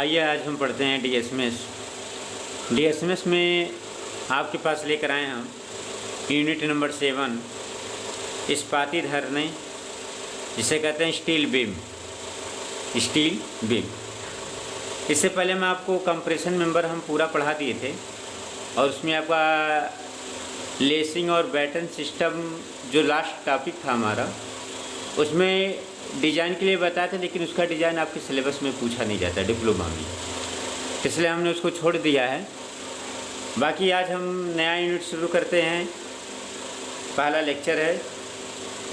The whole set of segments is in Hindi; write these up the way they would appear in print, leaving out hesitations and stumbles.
आइए आज हम पढ़ते हैं डीएसएमएस। डीएसएमएस में आपके पास लेकर आए हम यूनिट नंबर 7 इस्पाती धरने, जिसे कहते हैं स्टील बीम। स्टील बीम, इससे पहले मैं आपको कंप्रेशन मेंबर हम पूरा पढ़ा दिए थे और उसमें आपका लेसिंग और बैटन सिस्टम जो लास्ट टॉपिक था हमारा, उसमें डिज़ाइन के लिए बताया था, लेकिन उसका डिज़ाइन आपके सिलेबस में पूछा नहीं जाता डिप्लोमा में, इसलिए हमने उसको छोड़ दिया है। बाकी आज हम नया यूनिट शुरू करते हैं। पहला लेक्चर है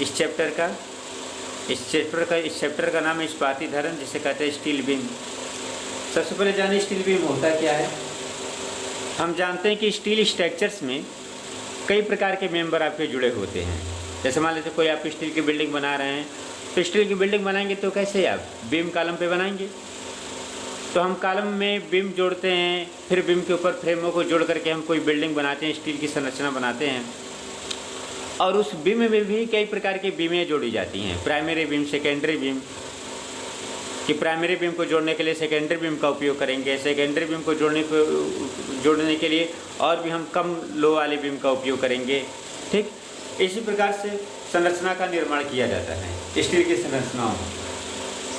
इस चैप्टर का। इस चैप्टर का नाम है इस्पाती धरन, जिसे कहते हैं स्टील बीम। सबसे पहले जानिए स्टील बीम होता क्या है। हम जानते हैं कि स्टील स्ट्रक्चर्स में कई प्रकार के मेंबर आपके जुड़े होते हैं। जैसे मान लीजिए कोई आप स्टील की बिल्डिंग बना रहे हैं, तो स्टील की बिल्डिंग बनाएंगे तो कैसे आप बीम कॉलम पे बनाएंगे। तो हम कॉलम में बीम जोड़ते हैं, फिर बीम के ऊपर फ्रेमों को जोड़ करके हम कोई बिल्डिंग बनाते हैं, स्टील की संरचना बनाते हैं। और उस बीम में भी कई प्रकार की बीमें जोड़ी जाती हैं, प्राइमरी बीम, सेकेंडरी बीम। कि प्राइमरी बीम को जोड़ने के लिए सेकेंडरी बीम का उपयोग करेंगे, सेकेंडरी बीम को जोड़ने के लिए और भी हम कम लो वाले बीम का उपयोग करेंगे। ठीक इसी प्रकार से संरचना का निर्माण किया जाता है स्टील की संरचनाओं में।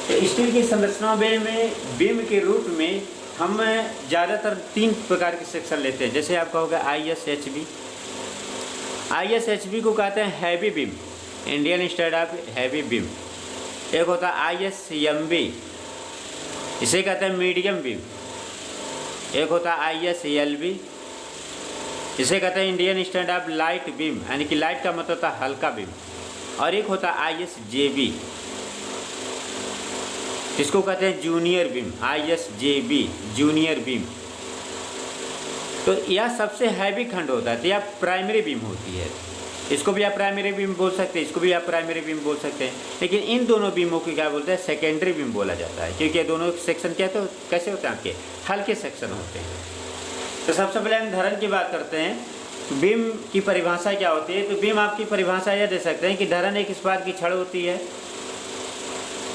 तो स्टील की संरचनाओं में बीम के रूप में हम ज़्यादातर 3 प्रकार के सेक्शन लेते हैं। जैसे आपका होगा ISHB। ISHB को कहते हैं heavy beam, Indian standard of heavy beam. एक होता है ISMB, इसे कहते हैं मीडियम बीम। एक होता है ISLB, इसे कहते हैं Indian standard of light beam, यानी कि लाइट का मतलब होता है हल्का बीम। और एक होता है ISJB, इसको कहते हैं junior beam. ISJB junior beam. तो यह सबसे हैवी खंड होता है, तो यह प्राइमरी बीम होती है। इसको भी आप प्राइमरी बीम बोल सकते हैं, इसको भी आप प्राइमरी बीम बोल सकते हैं। लेकिन इन दोनों बीमों को क्या बोलते हैं, सेकेंडरी बीम बोला जाता है, क्योंकि ये दोनों सेक्शन क्या तो कैसे होते हैं, आपके हल्के सेक्शन होते हैं। तो सबसे पहले हम धरन की बात करते हैं। बीम की परिभाषा क्या होती है। तो बीम आपकी परिभाषा यह दे सकते हैं कि धरन एक इस्पात की छड़ होती है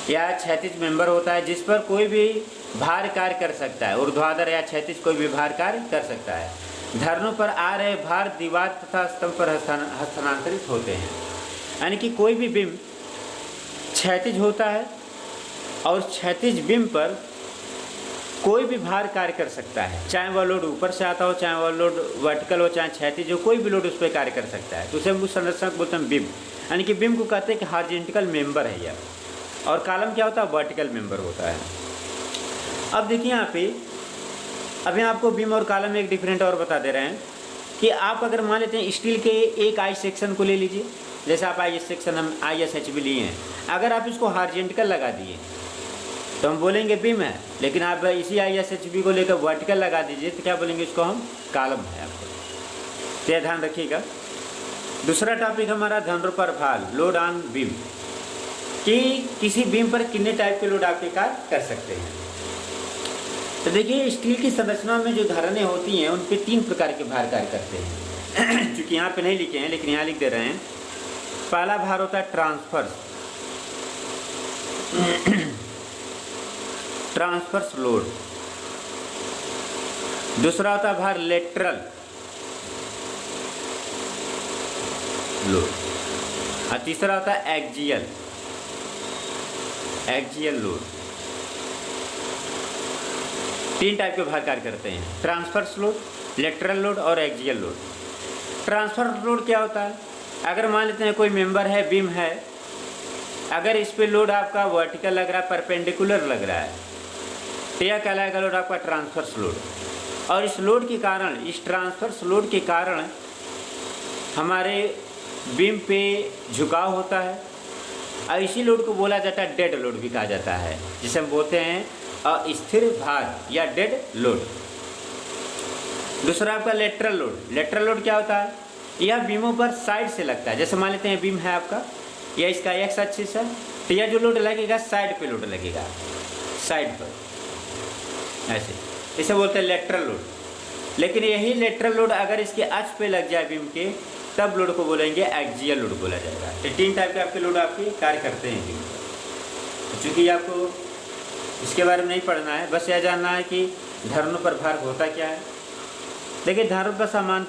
या क्षैतिज मेंबर होता है, जिस पर कोई भी भार कार्य कर सकता है। ऊर्ध्वाधर या क्षैतिज कोई भी भार कार्य कर सकता है। धरनों पर आ रहे भार दीवार तथा स्तंभ पर हस्तांतरित होते हैं। यानी कि कोई भी बीम क्षैतिज होता है और क्षैतिज बीम पर कोई भी भार कार्य कर सकता है, चाहे वह लोड ऊपर से आता हो, चाहे वह लोड वर्टिकल हो, चाहे क्षैतिज हो, कोई भी लोड उस पर कार्य कर सकता है। तो उसे हम उस संरचना को बोलते हैं बीम। यानी कि बीम को कहते हैं कि हॉरिजॉन्टल मेंबर है यह, और कॉलम क्या होता है, वर्टिकल मेंबर होता है। अब देखिए यहाँ पे अभी आपको बीम और कॉलम में एक डिफरेंट और बता दे रहे हैं कि आप अगर मान लेते हैं स्टील के एक आई सेक्शन को ले लीजिए। जैसे आप आई सेक्शन हम ISHB लिए हैं, अगर आप इसको हॉरिजॉन्टल लगा दिए तो हम बोलेंगे बीम है, लेकिन आप इसी ISHB को लेकर वर्टिकल लगा दीजिए तो क्या बोलेंगे, इसको हम कॉलम है आपको। तो यह ध्यान रखिएगा। दूसरा टॉपिक हमारा धनुर्पर भार, लोड ऑन बीम, कि किसी बीम पर कितने टाइप के लोड आपके कार्य कर सकते हैं। तो देखिए स्टील की संरचना में जो धारणे होती हैं उन पे 3 प्रकार के भार कार्य करते हैं। चूँकि यहाँ पे नहीं लिखे हैं लेकिन यहाँ लिख दे रहे हैं। पहला भार होता है ट्रांसफर्स, ट्रांसफर्स लोड। दूसरा होता है भार लेटरल लोड, और तीसरा होता है एक्जियल लोड। 3 टाइप के भार कार्य करते हैं, ट्रांसफर्स लोड, लेटरल लोड और एक्जियल लोड। ट्रांसफर लोड क्या होता है, अगर मान लेते हैं कोई मेंबर है, बीम है, अगर इस पे लोड आपका वर्टिकल लग रहा है, परपेंडिकुलर लग रहा है, तो यह कहलाएगा लोड आपका ट्रांसफर्स लोड। और इस लोड के कारण, इस ट्रांसफर्स लोड के कारण हमारे बीम पे झुकाव होता है, और इसी लोड को बोला जाता है डेड लोड भी कहा जाता है, जिसे हम बोलते हैं अस्थिर भार या डेड लोड। दूसरा आपका लेटरल लोड। लेटरल लोड क्या होता है, यह बीमों पर साइड से लगता है। जैसे मान लेते हैं बीम है आपका, यह इसका एक्स एक्सिस है, तो यह जो लोड लगेगा साइड पे लोड लगेगा, साइड पर ऐसे, इसे बोलते हैं लेटरल लोड। लेकिन यही लेटरल लोड अगर इसके अक्ष पे लग जाए बीम के, तब लोड को बोलेंगे एक्सियल लोड बोला जाएगा। तो 3 टाइप के आपके लोड आपके कार्य करते हैं बीम पर। चूँकि आपको इसके बारे में नहीं पढ़ना है, बस यह जानना है कि धरणों पर भार होता क्या है। देखिए धरणों पर धरण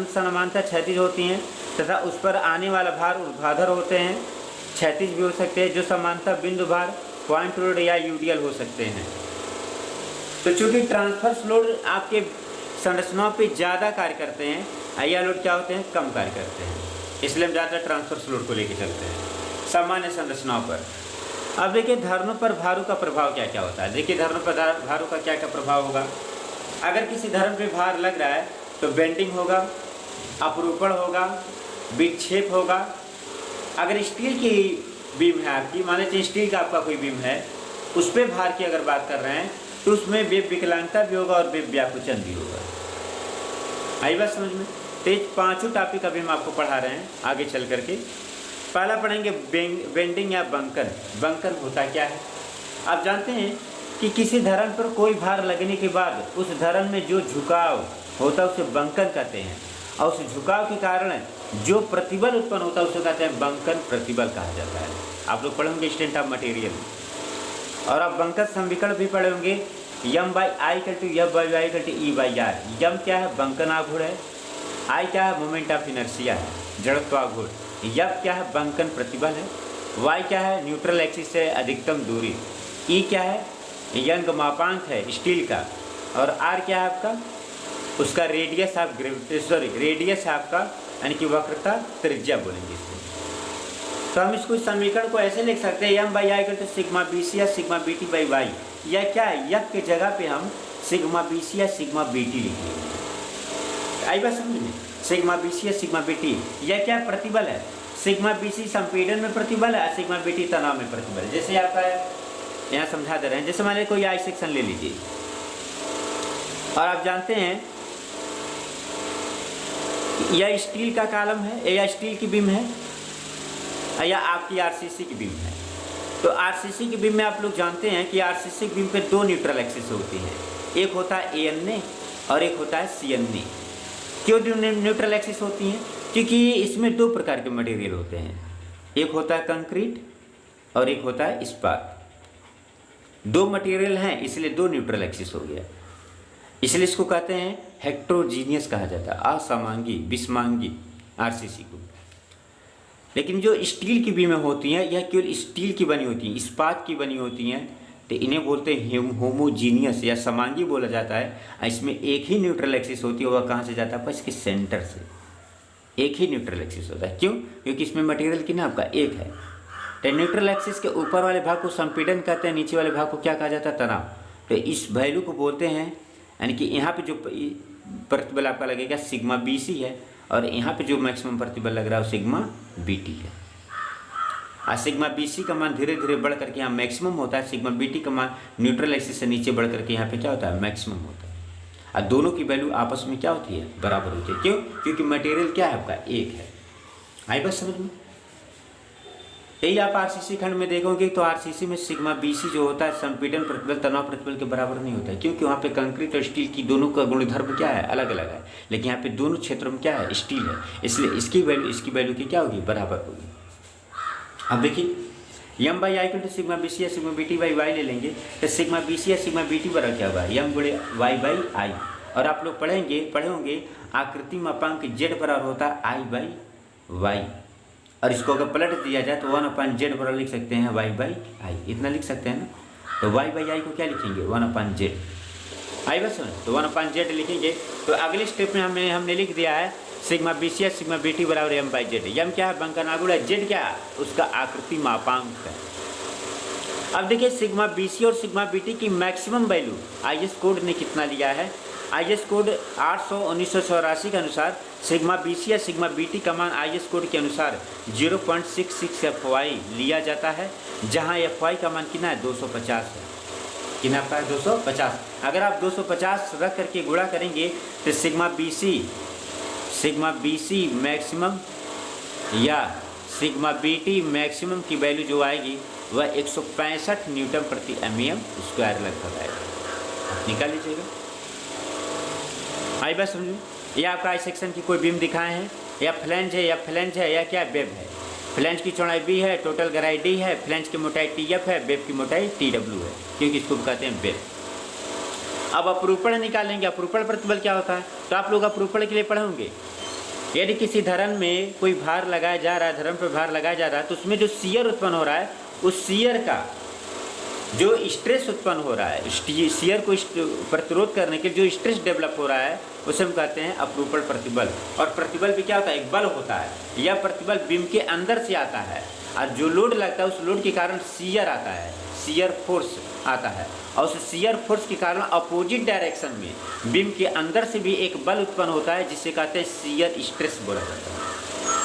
समानता क्षैतिज होती हैं तथा उस पर आने वाला भार ऊर्ध्वाधर होते हैं, क्षैतिज भी हो सकते हैं। जो समानता बिंदु भार पॉइंट लोड या यूडियल हो सकते हैं। तो चूंकि ट्रांसफर्स लोड आपके संरचनाओं पे ज़्यादा कार्य करते हैं, आईआर लोड क्या होते हैं, कम कार्य करते हैं, इसलिए हम ज़्यादा ट्रांसफर्स लोड को लेकर चलते हैं सामान्य संरचनाओं पर। अब देखिए धरणों पर भारों का प्रभाव क्या क्या होता है। देखिए धरणों पर भारों का क्या क्या प्रभाव होगा। अगर किसी धरण पे भार लग रहा है तो बेंडिंग होगा, अपरूपण होगा, विक्षेप होगा। अगर स्टील की बीम है आपकी, मान लीजिए स्टील का आपका कोई बीम है, उस पर भार की अगर बात कर रहे हैं तो उसमें वेब विकलांगता भी होगा और वेब व्याकुचन भी होगा। आई बात समझ में। तो 5 टॉपिक अभी हम आपको पढ़ा रहे हैं आगे चल करके। पहला पढ़ेंगे बेंडिंग या बंकन। बंकन होता क्या है। आप जानते हैं कि किसी धरण पर कोई भार लगने के बाद उस धरण में जो झुकाव होता है उसे बंकन कहते हैं, और उस झुकाव के कारण जो प्रतिबल उत्पन्न होता है उसे कहते हैं बंकन प्रतिबल कहा जाता है। आप लोग पढ़ेंगे स्ट्रेंथ ऑफ मटेरियल। और आप बंकन समीकरण भी पढ़े होंगे, यम बाई आई कल टू यम बाई वाई कल टू ई बाई आर। यम क्या है, बंकन आघूर्ण है। आई क्या है, मोमेंट ऑफ इनर्शिया है, जड़त्व आघूर्ण। यम क्या है, बंकन प्रतिबल है। वाई क्या है, न्यूट्रल एक्सिस से अधिकतम दूरी। ई क्या है, यंग मापांक है स्टील का। और आर क्या है आपका, उसका रेडियस ऑफ रेडियस है आपका, यानी कि वक्रता त्रिज्या बोलेंगे इसको। तो हम इसको समीकरण को ऐसे लिख सकते हैं, M by I equal to sigma B C या sigma B T by Y. या क्या है, यक के जगह पे हम सिग्मा बी सी या सिग्मा बी टी लिखेंगे। आई बात समझ में, सिग्मा बी सी या सिग्मा बी टी। यह क्या प्रतिबल है, सिग्मा बी सी संपीड़न में प्रतिबल है, सिग्मा बी टी तनाव में प्रतिबल है। जैसे आपका यहाँ समझा दे रहे हैं, जैसे मान लीजिए कोई आई सेक्शन ले लीजिए और आप जानते हैं यह स्टील का कॉलम है या स्टील की बीम है या आपकी आरसीसी की बीम है। तो आरसीसी की बीम में आप लोग जानते हैं कि आरसीसी की बीम पे 2 न्यूट्रल एक्सिस होती हैं, एक होता है एएनए और एक होता है सीएनए। क्यों न्यूट्रल एक्सिस होती हैं, क्योंकि इसमें 2 प्रकार के मटेरियल होते हैं, एक होता है कंक्रीट और एक होता है इस्पात। 2 मटेरियल हैं इसलिए 2 न्यूट्रल एक्सिस हो गया, इसलिए इसको कहते हैं हेट्रोजीनियस कहा जाता है, असमांगी विषमांगी आरसीसी को। लेकिन जो स्टील की बीमें होती हैं यह केवल स्टील की बनी होती हैं, इस्पात की बनी होती हैं, तो इन्हें बोलते हैं होमोजीनियस या समांगी बोला जाता है। इसमें एक ही न्यूट्रल एक्सिस होती है, वह कहाँ से जाता है, बस इसके सेंटर से एक ही न्यूट्रल एक्सिस होता है। क्यों, क्योंकि इसमें मटेरियल की ना आपका एक है। तो न्यूट्रल एक्सिस के ऊपर वाले भाग को संपीड़न कहते हैं, नीचे वाले भाग को क्या कहा जाता है, तनाव। तो इस वैल्यू को बोलते हैं, यानी कि यहाँ पे जो प्रतिबल आपका लगेगा सिग्मा बी सी है और यहाँ पे जो मैक्सिमम प्रतिबल लग रहा है वो सिग्मा बी टी है। और सिग्मा बी सी का मान धीरे धीरे बढ़ करके यहाँ मैक्सिमम होता है, सिग्मा बी टी का मान न्यूट्रल एक्सिस से नीचे बढ़ करके यहाँ पे क्या होता है, मैक्सिमम होता है। और दोनों की वैल्यू आपस में क्या होती है, बराबर होती है। क्यों, क्योंकि मटेरियल क्या है आपका, एक है। आई बस समझ में। यही आप आरसीसी खंड में देखोगे तो आरसीसी में सिग्मा बीसी जो होता है संपीड़न प्रतिबल तनाव प्रतिबल के बराबर नहीं होता है, क्योंकि वहाँ पे कंक्रीट और स्टील की दोनों का गुणधर्म क्या है, अलग अलग है। लेकिन यहाँ पे दोनों क्षेत्रों में क्या है, स्टील है, इसलिए इसकी वैल्यू की क्या होगी, बराबर होगी। अब देखिए M by I equal to sigma B C या sigma B T by Y ले लेंगे, तो सिग्मा बी सी या सिग्मा बी टी बराबर क्या होगा, यम गुणे वाई बाई आई। और आप लोग पढ़े होंगे आकृति मापांक जेड बराबर होता है आई बाई वाई, और इसको अगर पलट दिया जाए तो 1/z बराबर लिख सकते हैं y बाई आई, इतना लिख सकते हैं ना। तो y बाई आई को क्या लिखेंगे, 1/z। आई बस, तो 1/z लिखेंगे। तो अगले स्टेप में हमने लिख दिया है सिग्मा बी सी या सिग्मा बी टी बराबर एम बाई जेड। यम क्या है, बंकन आघूर्ण है, जेड क्या है, उसका आकृति मापांक है। अब देखिए सिग्मा बी सी और सिग्मा बी टी की मैक्सिमम वैल्यू IS कोड ने कितना लिया है, IS कोड 800/1984 के अनुसार सिग्मा बी सी या सिग्मा बी टी का मान IS कोड के अनुसार 0.66 FY लिया जाता है, जहां FY का मान कितना है, 250 है। कितना आपका है, 250। अगर आप 250 रख करके गुणा करेंगे तो सिग्मा बी सी मैक्सिमम या सिग्मा बी टी मैक्सिमम की वैल्यू जो आएगी वह 165 न्यूटन प्रति mm स्क्वायर लगभग आएगा। आप निकाल लीजिएगा। आई बस समझिए, ये आपका आई सेक्शन की कोई बीम दिखाए हैं, या फ्लैंज है या क्या वेब है। फ्लैंज की चौड़ाई b है, टोटल गहराई d है, फ्लैंज की मोटाई tf है, वेब की मोटाई tw है, क्योंकि इसको कहते हैं वेब। अब अपरूपण निकालेंगे। अपरूपण प्रतिबल क्या होता है? तो आप लोग अपरूपण के लिए पढ़े होंगे। यदि किसी धरन में कोई भार लगाया जा रहा है, धरन पर भार लगाया जा रहा है, तो उसमें जो शियर उत्पन्न हो रहा है, उस शियर का जो स्ट्रेस उत्पन्न हो रहा है, शियर को प्रतिरोध करने के जो स्ट्रेस डेवलप हो रहा है, उसे हम कहते हैं अपरूपण प्रतिबल। और प्रतिबल भी क्या होता है? एक बल होता है। यह प्रतिबल बीम के अंदर से आता है, और जो लोड लगता है उस लोड के कारण शियर आता है, शियर फोर्स आता है, और उस शियर फोर्स के कारण अपोजिट डायरेक्शन में बीम के अंदर से भी एक बल उत्पन्न होता है, जिसे कहते हैं शियर स्ट्रेस बोला जाता है।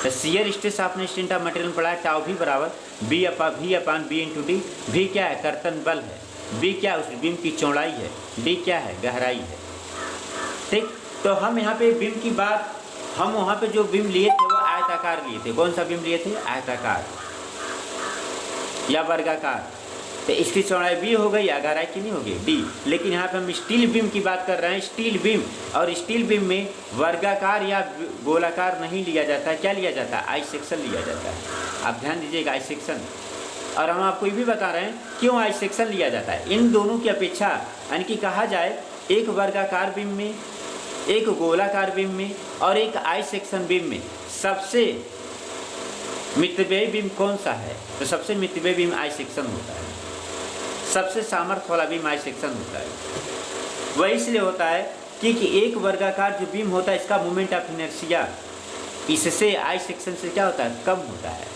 तो शियर स्ट्रेस आपने स्ट्रेंथ ऑफ मटेरियल में पढ़ा है, टाउ भी बराबर V अपान B इंटू डी। V क्या है? कर्तन बल है। B क्या है? उस बीम की चौड़ाई है। D क्या है? गहराई है। ठीक, तो हम यहाँ पे बीम की बात, हम वहाँ पे जो बीम लिए थे वो आयताकार लिए थे। कौन सा बीम लिए थे? आयताकार या वर्गाकार। तो इसकी चौड़ाई B हो गई या गहराई की नहीं होगी? D। लेकिन यहाँ पे हम स्टील बीम की बात कर रहे हैं, स्टील बीम। और स्टील बीम में वर्गाकार या गोलाकार नहीं लिया जाता है। क्या लिया जाता है? आई सेक्शन लिया जाता है। आप ध्यान दीजिएगा, आई सेक्शन। और हम आपको ये भी बता रहे हैं क्यों आई सेक्शन लिया जाता है। इन दोनों की अपेक्षा, यानी कि कहा जाए एक वर्गाकार बीम में, एक गोलाकार बीम में और एक आई सेक्शन बीम में सबसे मितव्ययी बीम कौन सा है? तो सबसे मितव्ययी बीम आई सेक्शन होता है। सबसे सामर्थ्य वाला बीम आई सेक्शन होता है। वह इसलिए होता है क्योंकि एक वर्गाकार जो बीम होता है, इसका मोमेंट ऑफ इनर्शिया इससे आई सेक्शन से क्या होता है? कम होता है।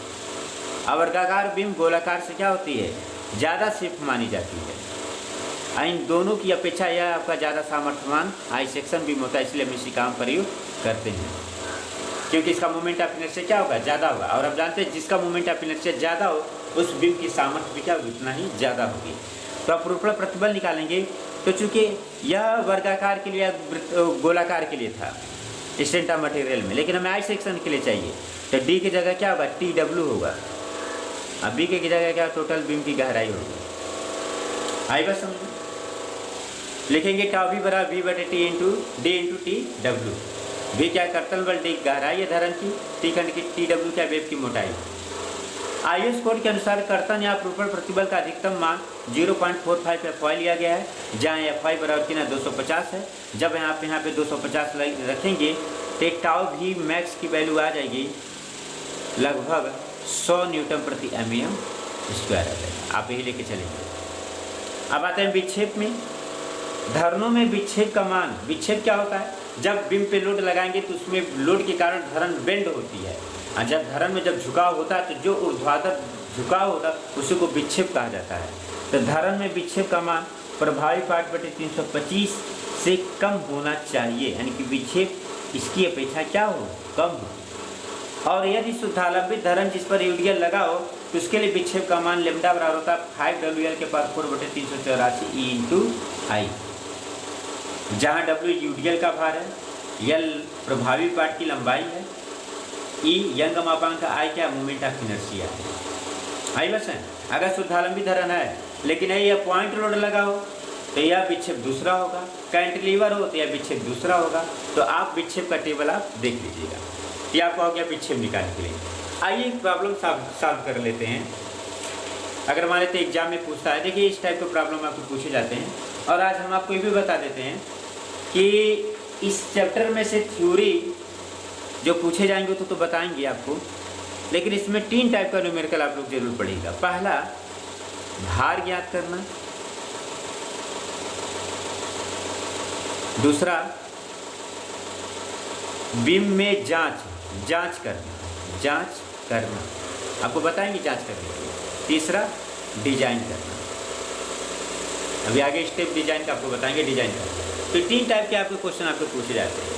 अवर्गाकार बीम गोलाकार से क्या होती है? ज़्यादा शिफ्ट मानी जाती है। इन दोनों की अपेक्षा यह आपका ज़्यादा सामर्थ्यवान आई सेक्शन बीम होता है, इसलिए हम इसी काम प्रयोग करते हैं, क्योंकि इसका मोमेंट ऑफ इनर्शिया क्या होगा? ज़्यादा होगा। और आप जानते हैं जिसका मोमेंट ऑफ इनर्शिया ज़्यादा हो, उस बीम की सामर्थ्य भी क्या होगी? उतना ही ज़्यादा होगी। तो अपरूपण प्रतिबल निकालेंगे। तो चूँकि यह वर्गाकार के लिए, गोलाकार के लिए था स्ट्रेंथ ऑफ मटेरियल में, लेकिन हमें आई सेक्शन के लिए चाहिए, तो डी की जगह क्या होगा? TW होगा। अब बी की जगह क्या? टोटल बीम की गहराई होगी। आई बस समझो, लिखेंगे टाउ भी बराबर V बटे T into D into TW। V क्या? कर्तन बल। D गहराई है धरन की। T खंड की। TW क्या? वेब की मोटाई। आईएस कोड के अनुसार कर्तन या अपरूपण प्रतिबल का अधिकतम मान 0.45 FY लिया गया है, जहाँ FY बराबर कितना? 250 है। जब आप यहाँ पे 250 रखेंगे तो टाउ भी मैक्स की वैल्यू आ जाएगी लगभग 100 न्यूटन प्रति mm स्क्वायर आ जाएगा। आप यही लेके चलेंगे। अब आते हैं विक्षेप में। धरनों में विक्षेप का मान, विक्षेप क्या होता है? जब बीम पे लोड लगाएंगे तो उसमें लोड के कारण धरन बेंड होती है, और जब धरन में जब झुकाव होता है तो जो ऊर्ध्वाधर झुकाव होता है उसी को विक्षेप कहा जाता है। तो धरन में विक्षेप का मान प्रभावी पाठ बटे 325 से कम होना चाहिए, यानी कि विक्षेप इसकी अपेक्षा क्या हो? कम हो। और यदि शुद्धालंबित धरन जिस पर यूडीएल लगा हो तो उसके लिए विक्षेप का मान लेमडा बराबर होता है 5WL के पास 4 बटे 384 E इंटू आई, जहाँ W यूडीएल का भार है, L प्रभावी पाठ की लंबाई है, E यंग मापांक का, I क्या? मोमेंट ऑफ इनर्शिया है। आई बस है। अगर शुद्धालंबित धरन है लेकिन यह पॉइंट लोड लगा हो तो यह विक्षेप दूसरा होगा, कैंटिलीवर हो तो यह विक्षेप दूसरा होगा। तो आप विक्षेप का टेबल आप देख लीजिएगा। ये आपका हो गया विक्षेप निकालने के लिए। आइए एक प्रॉब्लम सॉल्व कर लेते हैं। अगर मान लेते एग्जाम में पूछता है, देखिए इस टाइप के प्रॉब्लम आपको पूछे जाते हैं। और आज हम आपको ये भी बता देते हैं कि इस चैप्टर में से थ्योरी जो पूछे जाएंगे तो बताएंगे आपको, लेकिन इसमें 3 टाइप का न्यूमेरिकल आप लोग जरूर पढ़ेगा। पहला, भार ज्ञात करना। दूसरा, बीम में जांच करना, आपको बताएंगे जांच करने के लिए। तीसरा, डिजाइन करना। अभी आगे स्टेप डिजाइन का आपको बताएंगे, डिजाइन करना। तो 3 टाइप के आपके क्वेश्चन आपको पूछे जाते हैं,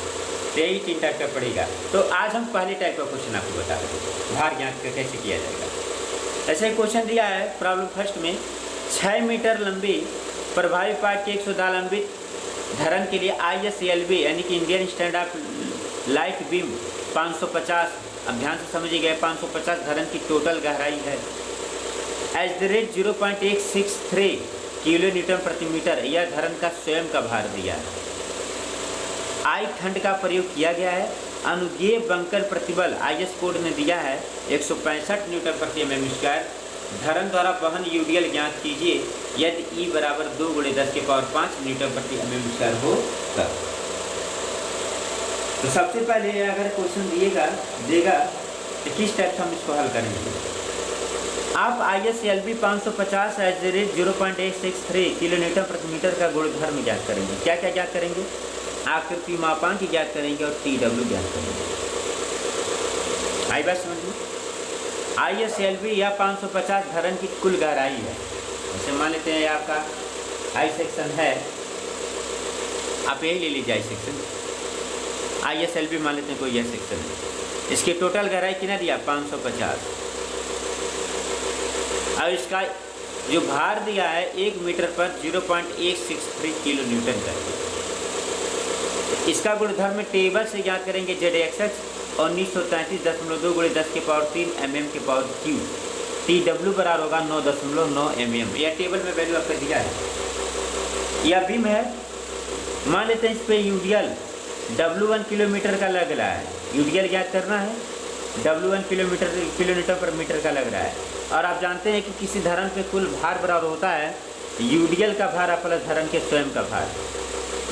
तो यही 3 टाइप का पड़ेगा। तो आज हम पहले टाइप का क्वेश्चन आपको बता रहे हैं, भार ज्ञात कैसे किया जाएगा। ऐसे क्वेश्चन दिया है प्रॉब्लम फर्स्ट में, 6 मीटर लंबी प्रभावी पाठ के एक शुद्धालंबित धरन के लिए ISLB यानी कि Indian standard of light beam 550, अब ध्यान से समझिएगा, 550 धरन की टोटल गहराई है। ℎ0863 किलो न्यूटन प्रति मीटर यह धरन का स्वयं का भार दिया है। आई खंड का प्रयोग किया गया है अनुज्ञेय बंकर प्रतिबल आईएस कोड ने दिया है 165 न्यूटन प्रति एमएम स्क्वायर। धरन द्वारा वहन यूडीएल ज्ञात कीजिए यदि ई बराबर 2 × 10⁵ न्यूटन प्रति एमएम स्क्वायर हो तब। तो सबसे पहले अगर क्वेश्चन देगा तो किस टाइप से हम इसको हल करेंगे। आप ISLB 550 at the rate 0.863 kilo Newton प्रति मीटर का गुणधर्म ज्ञात करेंगे। क्या क्या ज्ञात करेंगे? आकृति मापांक ज्ञात करेंगे और TW ज्ञात करेंगे। आई बात समझ में? ISLB या 550 धरन की कुल गहराई है। जैसे मान लेते हैं आपका आई सेक्शन है, आप यही ले लीजिए आई सेक्शन। ISLB मान लेते हैं कोई यह सेक्शन है, इसकी टोटल गहराई कितना दिया 550 और इसका जो भार दिया है 1 मीटर पर 0.163 किलो न्यूटन करके। इसका गुणधर्म टेबल से ज्ञात करेंगे। ZXX 1933.2 × 10⁻³ mm⁻³ TW बराबर होगा 9.9 mm। यह टेबल में वैल्यू आपका दिया है। यह बीम है, मान लेते हैं इस पे यूडीएल W1 किलोमीटर का लग रहा है। यूडीएल ज्ञात करना है, W1 किलो न्यूटन पर मीटर का लग रहा है। और आप जानते हैं कि किसी धरन पे कुल भार बराबर होता है यूडीएल का भार प्लस धरन के स्वयं का भार,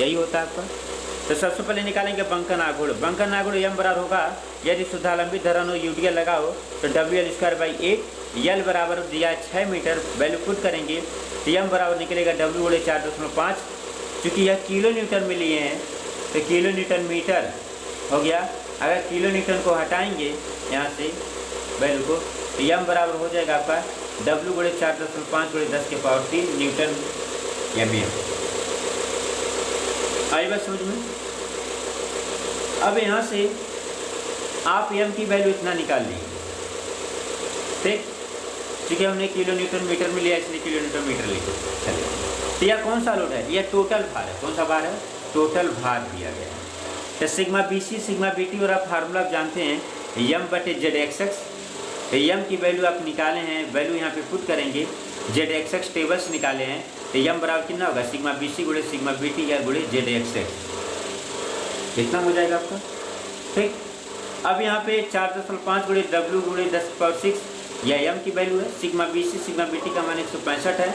यही होता है आपका। तो सबसे पहले निकालेंगे बंकन आघूर्ण। बंकन आघूर्ण यम बराबर होगा, यदि शुद्धालंबित धरन हो यूडीएल लगा हो तो WL² / 8। यल बराबर दिया 6 मीटर, वैल्यू पुट करेंगे तो यम बराबर निकलेगा W × 4.5। चूँकि यह किलो न्यूटन में लिए हैं तो किलो न्यूटन मीटर हो गया। अगर किलो न्यूटन को हटाएंगे यहाँ से वैल्यू को तो यम बराबर हो जाएगा आपका W × 4.5 × 10⁻³ न्यूटन mm। आई बात समझ में? अब यहाँ से आप m की वैल्यू इतना निकाल लीजिए, ठीक। ठीक है, हमने किलो न्यूटन मीटर में लिया इसलिए किलो न्यूटन मीटर लिखे। चलिए, तो यह कौन सा लोड है? यह टोटल भार है। कौन सा भार है? टोटल भार दिया गया है। तो सिग्मा BC सिग्मा BT और आप फार्मूला आप जानते हैं M/ZXX। तो यम की वैल्यू आप निकाले हैं, वैल्यू यहाँ पे पुट करेंगे। ZXX टेबल से निकाले हैं तो यम बराबर कितना होगा सिग्मा BC × सिग्मा BT या × ZXX, कितना हो जाएगा आपका, ठीक। अब यहाँ पे 4.5 × W × 10⁻6 यह यम की वैल्यू है। सिग्मा BC सिग्मा BT का मान 165 है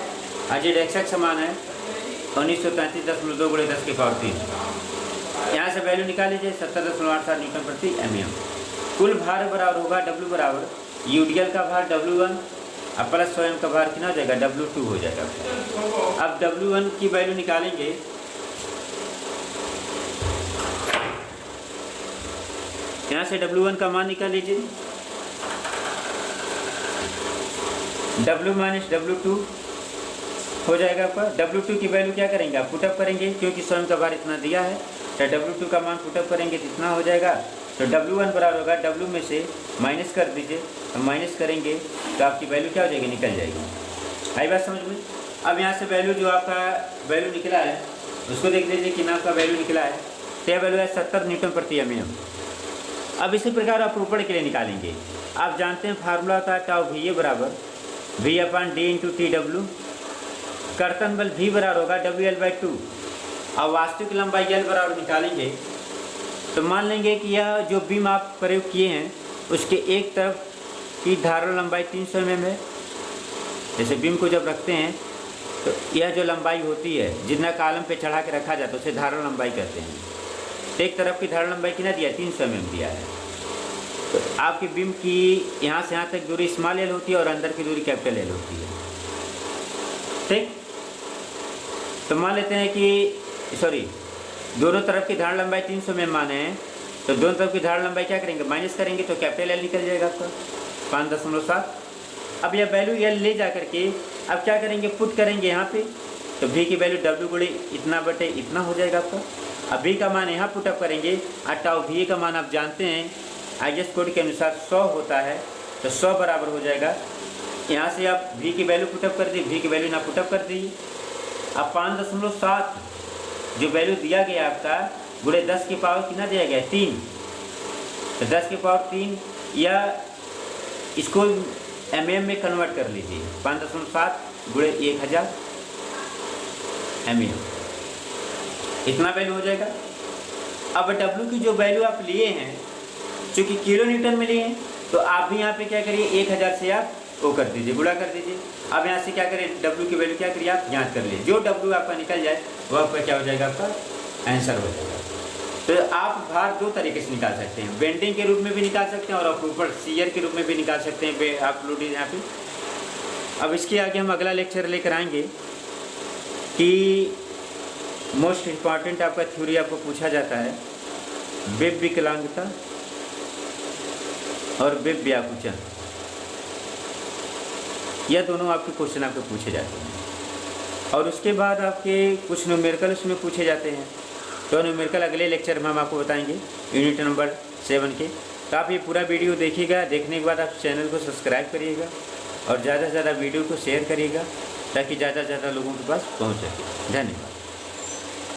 और ZXX का मान है 1933.2 × 10⁻³ यहाँ से वैल्यू निकाल लीजिए 70.87 न्यूटन प्रति mm। कुल भार बराबर होगा W बराबर यूडीएल का भार W1 अब प्लस स्वयं का भार कितना हो जाएगा W2 हो जाएगा। अब W1 की वैल्यू निकालेंगे, यहाँ से W1 का मान निकाल लीजिए। W - W2 हो जाएगा आपका। W2 की वैल्यू क्या करेंगे आप पुटअप करेंगे, क्योंकि स्वयं का भार इतना दिया है तो W2 का मान पुटअप करेंगे तो इतना हो जाएगा। तो W1 बराबर होगा W में से माइनस कर दीजिए, तो माइनस करेंगे तो आपकी वैल्यू क्या हो जाएगी, निकल जाएगी। आई बात समझ में? अब यहाँ से वैल्यू जो आपका वैल्यू निकला है उसको देख लीजिए कितना आपका वैल्यू निकला है। तो यह वैल्यू है 70 न्यूटन प्रति mm। अब इसी प्रकार आप अपरूपण के लिए निकालेंगे। आप जानते हैं फार्मूला होता है टाउ VA बराबर V/D × TW। कर्तन बल V बराबर होगा WL/2। अब वास्तविक लंबाई L बराबर निकालेंगे तो मान लेंगे कि यह जो बीम आप प्रयोग किए हैं उसके एक तरफ की धारण लंबाई 300 mm है। जैसे बीम को जब रखते हैं तो यह जो लंबाई होती है जितना कॉलम पे चढ़ा के रखा जाता है उसे धारण लंबाई कहते हैं। तो एक तरफ की धारण लंबाई कितना दिया, 300 mm दिया है। तो आपकी बीम की यहाँ से यहाँ तक दूरी स्मॉल L होती है और अंदर की दूरी कैपिटल L होती है, ठीक। तो मान लेते हैं कि दोनों तरफ की धारण लंबाई 300 में माने हैं तो दोनों तरफ की धारण लंबाई क्या करेंगे, माइनस करेंगे तो कैपिटल L निकल जाएगा आपका 5.7। अब यह वैल्यू L ले जा करके अब क्या करेंगे, पुट करेंगे यहाँ पे तो V की वैल्यू W × इतना बटे इतना हो जाएगा आपका। अब V का मान यहाँ पुटअप करेंगे और टाउ VA का मान आप जानते हैं IS कोड के अनुसार 100 होता है तो 100 बराबर हो जाएगा। यहाँ से आप V की वैल्यू पुटअप कर दी, V की वैल्यू ना पुटअप कर दी। अब 5.7 जो वैल्यू दिया गया आपका गुणे 10 की पावर कितना दिया गया 3, तो 10 की पावर 3 या इसको mm में कन्वर्ट कर लीजिए। 5.7 गुणे 1000 mm इतना वैल्यू हो जाएगा। अब W की जो वैल्यू आप लिए हैं, चूँकि किलो न्यूटन में लिए हैं, तो आप भी यहाँ पे क्या करिए 1000 से आप वो कर दीजिए, गुणा कर दीजिए। अब यहाँ से क्या करें, W की वैल्यू क्या करिए आप ज्ञात कर लीजिए, जो W आपका निकल जाए वो आपका क्या हो जाएगा, आपका आंसर हो जाएगा। तो आप भार दो तरीके से निकाल सकते हैं, बेंडिंग के रूप में भी निकाल सकते हैं और आप ऊपर शियर के रूप में भी निकाल सकते हैं, आप लोड यहाँ पे। अब इसके आगे हम अगला लेक्चर लेकर आएंगे कि मोस्ट इम्पॉर्टेंट आपका थ्योरी आपको पूछा जाता है वेब विकलांगता और वेब व्याकुचन, यह दोनों आपके क्वेश्चन आपको पूछे जाते हैं। और उसके बाद आपके कुछ न्यूमेरिकल उसमें पूछे जाते हैं, तो न्यूमेरिकल अगले लेक्चर में हम आपको बताएंगे यूनिट नंबर 7 के। तो आप ये पूरा वीडियो देखिएगा, देखने के बाद आप चैनल को सब्सक्राइब करिएगा और ज़्यादा से ज़्यादा वीडियो को शेयर करिएगा ताकि ज़्यादा से ज़्यादा लोगों के पास पहुँच सके। धन्यवाद।